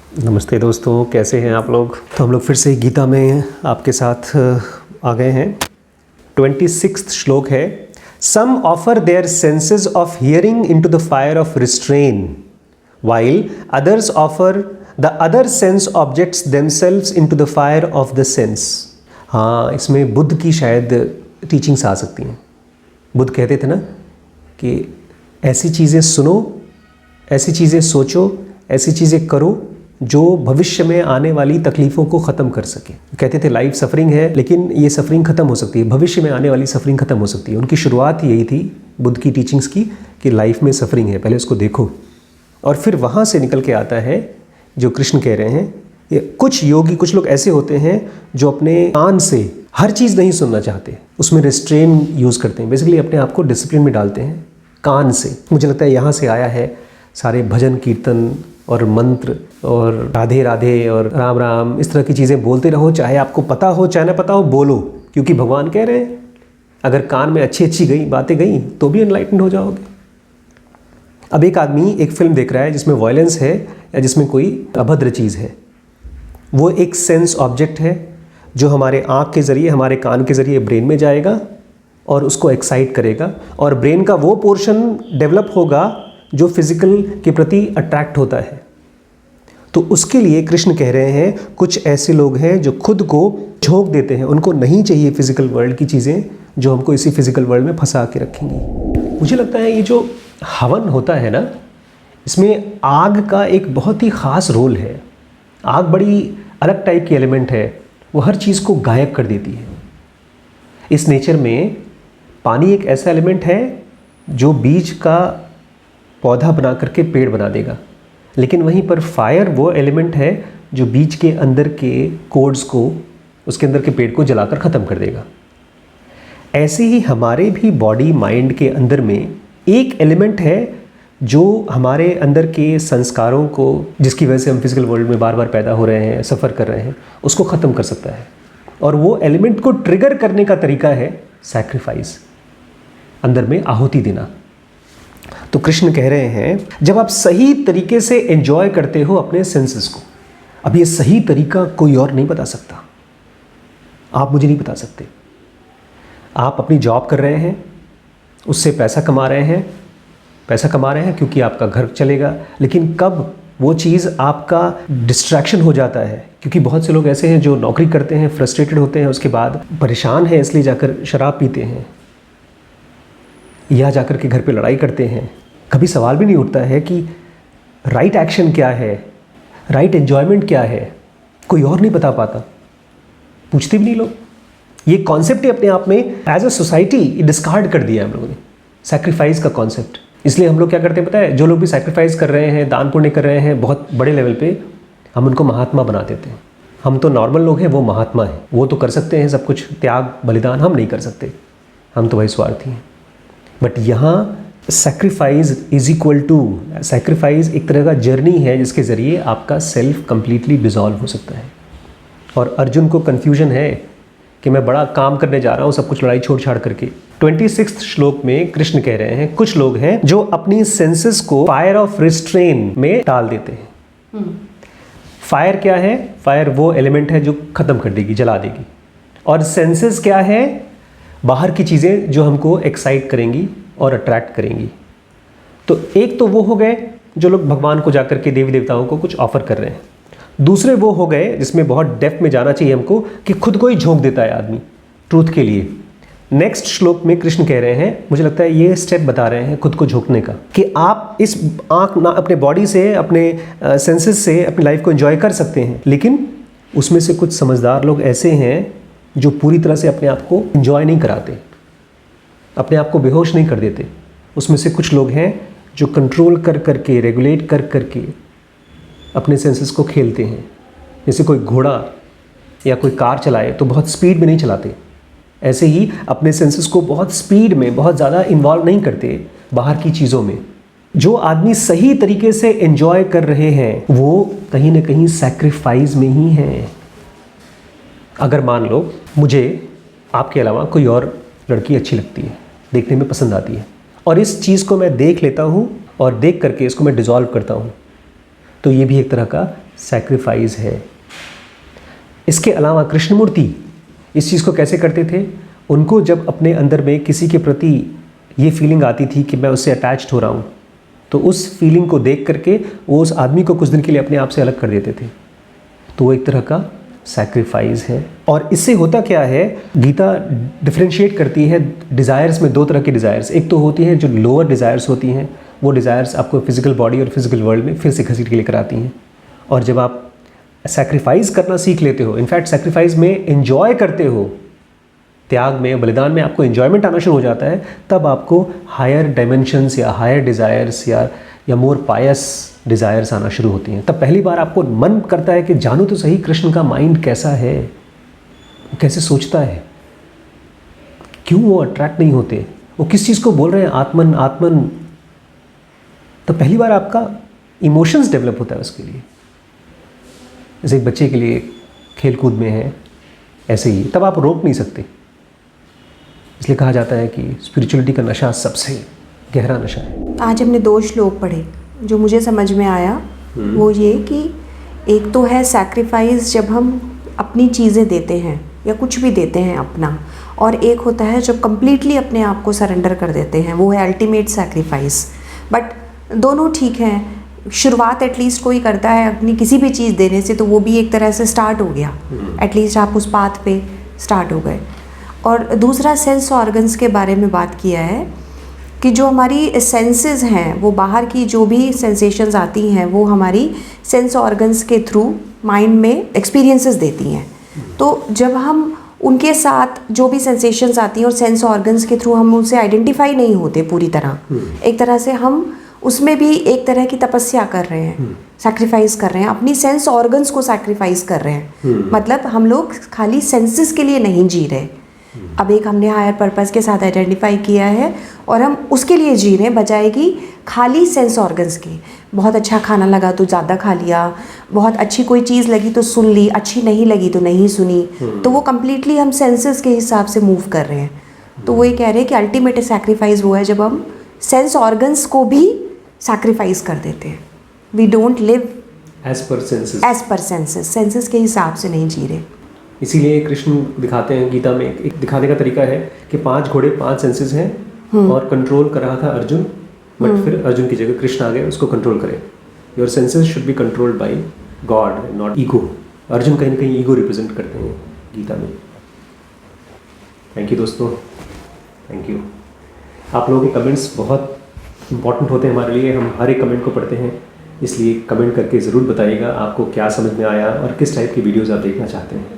नमस्ते दोस्तों, कैसे हैं आप लोग। तो हम लोग फिर से गीता में आपके साथ आ गए हैं। 26 श्लोक है, some offer their senses of hearing into the fire of restraint while others offer the other sense objects themselves into the fire of the sense। हाँ, इसमें बुद्ध की शायद टीचिंग्स आ सकती हैं। बुद्ध कहते थे ना कि ऐसी चीज़ें सुनो, ऐसी चीज़ें सोचो, ऐसी चीज़ें करो जो भविष्य में आने वाली तकलीफ़ों को ख़त्म कर सके। कहते थे लाइफ सफरिंग है, लेकिन ये सफरिंग ख़त्म हो सकती है, भविष्य में आने वाली सफरिंग ख़त्म हो सकती है। उनकी शुरुआत यही थी बुद्ध की टीचिंग्स की कि लाइफ में सफरिंग है, पहले उसको देखो। और फिर वहाँ से निकल के आता है जो कृष्ण कह रहे हैं। ये कुछ योगी, कुछ लोग ऐसे होते हैं जो अपने कान से हर चीज़ नहीं सुनना चाहते, उसमें रिस्ट्रेन यूज़ करते हैं, बेसिकली अपने आप को डिसिप्लिन में डालते हैं कान से। मुझे लगता है यहाँ से आया है सारे भजन कीर्तन और मंत्र और राधे राधे और राम राम, इस तरह की चीज़ें बोलते रहो, चाहे आपको पता हो चाहे ना पता हो, बोलो, क्योंकि भगवान कह रहे हैं अगर कान में अच्छी अच्छी बातें गई तो भी एनलाइटन हो जाओगे। अब एक आदमी एक फिल्म देख रहा है जिसमें वायलेंस है या जिसमें कोई अभद्र चीज़ है, वो एक सेंस ऑब्जेक्ट है जो हमारे आँख के ज़रिए, हमारे कान के ज़रिए ब्रेन में जाएगा और उसको एक्साइट करेगा, और ब्रेन का वो पोर्शन डेवलप होगा जो फिज़िकल के प्रति अट्रैक्ट होता है। तो उसके लिए कृष्ण कह रहे हैं कुछ ऐसे लोग हैं जो खुद को झोंक देते हैं, उनको नहीं चाहिए फिज़िकल वर्ल्ड की चीज़ें जो हमको इसी फिज़िकल वर्ल्ड में फंसा के रखेंगी। मुझे लगता है ये जो हवन होता है ना, इसमें आग का एक बहुत ही ख़ास रोल है। आग बड़ी अलग टाइप की एलिमेंट है, वो हर चीज़ को गायब कर देती है। इस नेचर में पानी एक ऐसा एलिमेंट है जो बीज का पौधा बना करके पेड़ बना देगा, लेकिन वहीं पर फायर वो एलिमेंट है जो बीज के अंदर के कोड्स को, उसके अंदर के पेड़ को जलाकर ख़त्म कर देगा। ऐसे ही हमारे भी बॉडी माइंड के अंदर में एक एलिमेंट है जो हमारे अंदर के संस्कारों को, जिसकी वजह से हम फिजिकल वर्ल्ड में बार बार पैदा हो रहे हैं, सफ़र कर रहे हैं, उसको ख़त्म कर सकता है। और वो एलिमेंट को ट्रिगर करने का तरीका है सैक्रिफाइस, अंदर में आहुति देना। तो कृष्ण कह रहे हैं जब आप सही तरीके से एंजॉय करते हो अपने सेंसेस को, अब ये सही तरीका कोई और नहीं बता सकता, आप मुझे नहीं बता सकते। आप अपनी जॉब कर रहे हैं, उससे पैसा कमा रहे हैं क्योंकि आपका घर चलेगा, लेकिन कब वो चीज़ आपका डिस्ट्रैक्शन हो जाता है, क्योंकि बहुत से लोग ऐसे हैं जो नौकरी करते हैं, फ्रस्ट्रेटेड होते हैं, उसके बाद परेशान हैं, इसलिए जाकर शराब पीते हैं या जाकर के घर पे लड़ाई करते हैं। कभी सवाल भी नहीं उठता है कि राइट एक्शन क्या है, राइट एन्जॉयमेंट क्या है, कोई और नहीं बता पाता, पूछते भी नहीं लोग। ये कॉन्सेप्ट ही अपने आप में एज अ सोसाइटी डिस्कार्ड कर दिया है हम लोगों ने, सैक्रिफाइस का कॉन्सेप्ट। इसलिए हम लोग क्या करते हैं पता है, जो लोग भी सैक्रिफाइस कर रहे हैं, दान पुण्य कर रहे हैं बहुत बड़े लेवल पे, हम उनको महात्मा बना देते हैं। हम तो नॉर्मल लोग हैं, वो महात्मा हैं, वो तो कर सकते हैं सब कुछ, त्याग बलिदान, हम नहीं कर सकते, हम तो भाई स्वार्थी हैं। बट यहाँ sacrifice is equal to, sacrifice एक तरह का जर्नी है जिसके ज़रिए आपका सेल्फ कंप्लीटली डिज़ोल्व हो सकता है। और अर्जुन को कन्फ्यूजन है कि मैं बड़ा काम करने जा रहा हूँ सब कुछ लड़ाई छोड़ छाड़ करके। 26 श्लोक में कृष्ण कह रहे हैं कुछ लोग हैं जो अपनी सेंसेस को फायर ऑफ रिस्ट्रेन में डाल देते हैं। फायर क्या है? फायर वो एलिमेंट है जो ख़त्म कर देगी, जला देगी। और सेंसेस क्या है? बाहर की चीज़ें जो हमको एक्साइट करेंगी और अट्रैक्ट करेंगी। तो एक तो वो हो गए जो लोग भगवान को जाकर के, देवी देवताओं को कुछ ऑफर कर रहे हैं। दूसरे वो हो गए जिसमें बहुत डेप्थ में जाना चाहिए हमको, कि खुद को ही झोंक देता है आदमी ट्रूथ के लिए। नेक्स्ट श्लोक में कृष्ण कह रहे हैं, मुझे लगता है ये स्टेप बता रहे हैं खुद को झोंकने का, कि आप इस आँख ना अपने बॉडी से, अपने सेंसेस से अपनी लाइफ को एंजॉय कर सकते हैं, लेकिन उसमें से कुछ समझदार लोग ऐसे हैं जो पूरी तरह से अपने आप को एंजॉय नहीं कराते, अपने आप को बेहोश नहीं कर देते। उसमें से कुछ लोग हैं जो कंट्रोल कर करके, रेगुलेट कर करके अपने सेंसेस को खेलते हैं। जैसे कोई घोड़ा या कोई कार चलाए तो बहुत स्पीड में नहीं चलाते, ऐसे ही अपने सेंसेस को बहुत स्पीड में, बहुत ज़्यादा इन्वॉल्व नहीं करते बाहर की चीज़ों में। जो आदमी सही तरीके से एंजॉय कर रहे हैं वो कहीं ना कहीं सैक्रिफाइस में ही हैं। अगर मान लो मुझे आपके अलावा कोई और लड़की अच्छी लगती है, देखने में पसंद आती है, और इस चीज़ को मैं देख लेता हूँ और देख करके इसको मैं डिज़ोल्व करता हूँ, तो ये भी एक तरह का सैक्रिफाइस है। इसके अलावा कृष्णमूर्ति इस चीज़ को कैसे करते थे? उनको जब अपने अंदर में किसी के प्रति ये फीलिंग आती थी कि मैं उससे अटैच्ड हो रहा हूँ, तो उस फीलिंग को देख करके वो उस आदमी को कुछ दिन के लिए अपने आप से अलग कर देते थे। तो वो एक तरह का सैक्रिफाइस है। और इससे होता क्या है, गीता डिफ्रेंशिएट करती है डिज़ायर्स में। दो तरह की डिज़ायर्स, एक तो होती हैं जो लोअर डिज़ायर्स होती हैं, वो डिज़ायर्स आपको फिजिकल बॉडी और फिजिकल वर्ल्ड में फिर से घसीट के लेकर आती हैं। और जब आप सैक्रिफाइस करना सीख लेते हो, इनफैक्ट सैक्रिफाइस में एंजॉय करते हो, त्याग में, बलिदान में आपको एंजॉयमेंट आना शुरू हो जाता है, तब आपको हायर डायमेंशंस या हायर डिज़ायर्स या मोर पायस डिज़ायर्स आना शुरू होती हैं। तब पहली बार आपको मन करता है कि जानूँ तो सही कृष्ण का माइंड कैसा है, वो कैसे सोचता है, क्यों वो अट्रैक्ट नहीं होते, वो किस चीज़ को बोल रहे हैं, आत्मन आत्मन। तब पहली बार आपका इमोशंस डेवलप होता है उसके लिए। जैसे एक बच्चे के लिए खेल कूद में है, ऐसे ही तब आप रोक नहीं सकते। इसलिए कहा जाता है कि स्पिरिचुअलिटी का नशा सबसे गहरा नशा है। आज हमने 2 श्लोक पढ़े, जो मुझे समझ में आया वो ये कि एक तो है सैक्रिफाइस जब हम अपनी चीज़ें देते हैं या कुछ भी देते हैं अपना, और एक होता है जब कम्प्लीटली अपने आप को सरेंडर कर देते हैं, वो है अल्टीमेट सैक्रिफाइस। बट दोनों ठीक हैं। शुरुआत एटलीस्ट कोई करता है अपनी किसी भी चीज़ देने से, तो वो भी एक तरह से स्टार्ट हो गया, एटलीस्ट आप उस पाथ पे स्टार्ट हो गए। और दूसरा सेंस ऑर्गन्स के बारे में बात किया है कि जो हमारी सेंसेस हैं, वो बाहर की जो भी सेंसेशंस आती हैं वो हमारी सेंस ऑर्गन्स के थ्रू माइंड में एक्सपीरियंसेस देती हैं। तो जब हम उनके साथ जो भी सेंसेशंस आती हैं और सेंस ऑर्गन्स के थ्रू हम उनसे आइडेंटिफाई नहीं होते पूरी तरह, एक तरह से हम उसमें भी एक तरह की तपस्या कर रहे हैं, सैक्रिफाइस कर रहे हैं, अपनी सेंस ऑर्गन्स को सैक्रिफाइस कर रहे हैं। मतलब हम लोग खाली सेंसेस के लिए नहीं जी रहे, अब एक हमने हायर पर्पस के साथ आइडेंटिफाई किया है और हम उसके लिए जी रहे हैं, बजाय कि खाली सेंस ऑर्गन्स की। बहुत अच्छा खाना लगा तो ज़्यादा खा लिया, बहुत अच्छी कोई चीज़ लगी तो सुन ली, अच्छी नहीं लगी तो नहीं सुनी। तो वो कम्प्लीटली हम सेंसेस के हिसाब से मूव कर रहे हैं। तो वो ये कह रहे हैं कि अल्टीमेट सैक्रिफाइस वो है जब हम सेंस ऑर्गन्स को भी सैक्रिफाइस कर देते हैं। We don't live as per senses, senses के हिसाब से नहीं जी रहे। इसीलिए कृष्ण दिखाते हैं गीता में, एक दिखाने का तरीका है कि 5 घोड़े 5 सेंसेस हैं और कंट्रोल कर रहा था अर्जुन, बट फिर अर्जुन की जगह कृष्ण आ गए उसको कंट्रोल करें। Your senses should be controlled by God, not ego. Arjun कहीं ना कहीं ईगो रिप्रेजेंट करते हैं गीता में। थैंक यू दोस्तों, थैंक यू। आप लोगों के कमेंट्स बहुत इंपॉर्टेंट होते हैं हमारे लिए, हम हर एक कमेंट को पढ़ते हैं, इसलिए कमेंट करके ज़रूर बताइएगा आपको क्या समझ में आया और किस टाइप की वीडियोज़ आप देखना चाहते हैं।